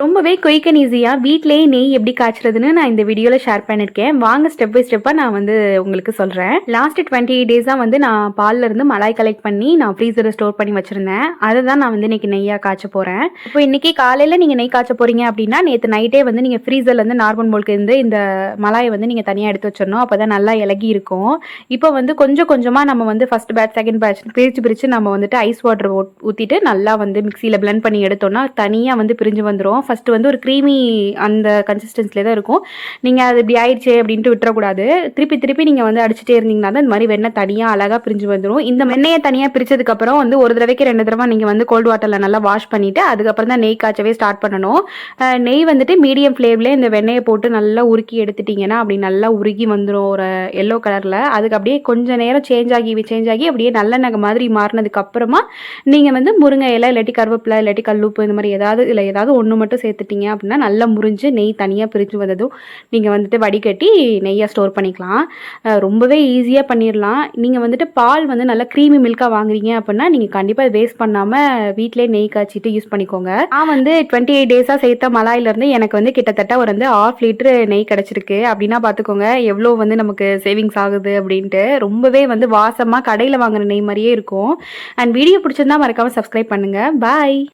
ரொம்பவே quick and ஈஸியா வீட்லயே நெய் எப்படி காய்ச்சறதுன்னு நான் இந்த வீடியோல ஷேர் பண்ணிருக்கேன். வாங்க ஸ்டெப் பை ஸ்டெப்பா நான் வந்து உங்களுக்கு சொல்றேன். லாஸ்ட் 28 டேஸா வந்து நான் பால்ல இருந்து மலாய் கலெக்ட் பண்ணி நான் ஃப்ரீசர்ல ஸ்டோர் பண்ணி வச்சிருந்தேன். அதை தான் நான் வந்து இன்னைக்கு நெய்யா காய்ச்ச போறேன். இப்போ இன்னைக்கு காலையில நீங்க நெய் காய்ச்ச போறீங்க அப்படின்னா நேத்து நைட்டே வந்து நீங்க ஃப்ரீசர்ல இருந்து நார்மல் மோல்க்கு இருந்து இந்த மலாயை வந்து நீங்க தனியா எடுத்து வச்சிடணும். அப்பதான் நல்லா இலகி இருக்கும். இப்போ வந்து கொஞ்சம் கொஞ்சமா நம்ம வந்து ஃபர்ஸ்ட் பேட்ச் செகண்ட் பேட்ச் பிரிச்சு நம்ம வந்துட்டு ஐஸ் வாட்டர் ஊத்திட்டு நல்லா வந்து மிக்சியில பிளெண்ட் பண்ணி எடுத்தோம்னா தனியா வந்து பிரிஞ்சு வந்துடும். ஃபர்ஸ்ட் வந்து ஒரு க்ரீமி அந்த கன்சிஸ்டன்சிலே தான் இருக்கும். நீங்கள் அது இப்படி ஆயிடுச்சு அப்படின்ட்டு விட்டுறக்கூடாது. திருப்பி திருப்பி நீங்கள் வந்து அடிச்சுட்டே இருந்தீங்கன்னா தான் இந்த மாதிரி வெண்ணெய் தனியாக அழகாக பிரிஞ்சு வந்துடும். இந்த வெண்ணெயை தனியாக பிரிச்சதுக்கப்புறம் வந்து ஒரு தடவைக்கு 2 தடவை நீங்கள் வந்து கோல்டு வாட்டரில் நல்லா வாஷ் பண்ணிவிட்டு அதுக்கப்புறம் தான் நெய் காய்ச்சவே ஸ்டார்ட் பண்ணணும். நெய் வந்துட்டு மீடியம் ஃப்ளேம்லேயே இந்த வெண்ணெயை போட்டு நல்லா உருக்கி எடுத்துட்டிங்கன்னா அப்படி நல்லா உருகி வந்துடும் ஒரு எல்லோ கலரில். அதுக்கு அப்படியே கொஞ்சம் நேரம் சேஞ்ச் ஆகி அப்படியே நல்லெண்ணெய் மாதிரி மாறினதுக்கு அப்புறமா நீங்கள் வந்து முருங்கை இலை இல்லாட்டி கருவேப்பிலை இல்லாட்டி கல்லுப்பு இந்த மாதிரி ஏதாவது ஒன்று மட்டும் சேர்த்துட்டீங்க அப்படின்னா நல்லா முறிஞ்சு நெய் தனியாக பிரிஞ்சு வந்ததும் நீங்கள் வந்துட்டு வடிகட்டி நெய்யை ஸ்டோர் பண்ணிக்கலாம். ரொம்பவே ஈஸியாக பண்ணிடலாம். நீங்கள் வந்துட்டு பால் வந்து நல்லா க்ரீமி மில்காக வாங்குறீங்க அப்படின்னா நீங்கள் கண்டிப்பாக வேஸ்ட் பண்ணாமல் வீட்டிலே நெய் காய்ச்சிட்டு யூஸ் பண்ணிக்கோங்க. நான் வந்து 28 டேஸாக சேர்த்த மலாயிலேருந்து எனக்கு வந்து கிட்டத்தட்ட ஒரு வந்து 1/2 லிட்டரு நெய் கிடச்சிருக்கு. அப்படின்னா பார்த்துக்கோங்க எவ்வளோ வந்து நமக்கு சேவிங்ஸ் ஆகுது அப்படின்ட்டு. ரொம்பவே வந்து வாசமாக கடையில் வாங்குற நெய் மாதிரியே இருக்கும். அண்ட் வீடியோ பிடிச்சிருந்தா மறக்காமல் சப்ஸ்கிரைப் பண்ணுங்கள். பாய்.